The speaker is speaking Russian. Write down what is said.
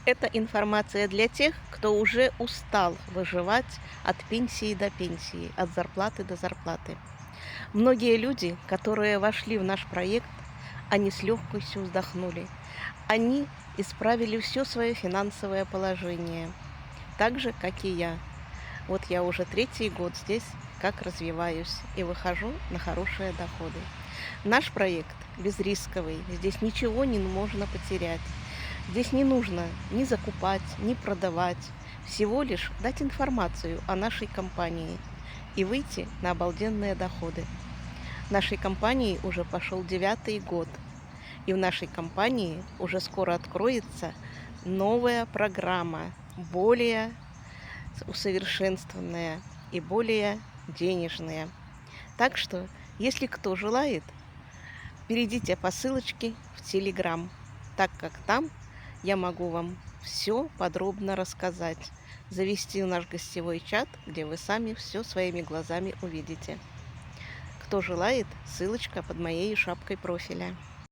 Это информация для тех, кто уже устал выживать от пенсии до пенсии, от зарплаты до зарплаты. Многие люди, которые вошли в наш проект, они с легкостью вздохнули. Они исправили все свое финансовое положение, так же, как и я. Вот я уже третий год здесь, как развиваюсь и выхожу на хорошие доходы. Наш проект безрисковый, здесь ничего не можно потерять. Здесь не нужно ни закупать, ни продавать, всего лишь дать информацию о нашей компании и выйти на обалденные доходы. Нашей компании уже пошел девятый год, и в нашей компании уже скоро откроется новая программа, более усовершенствованная и более денежная. Так что, если кто желает, перейдите по ссылочке в Телеграм, так как там я могу вам все подробно рассказать, завести наш гостевой чат, где вы сами все своими глазами увидите. Кто желает, ссылочка под моей шапкой профиля.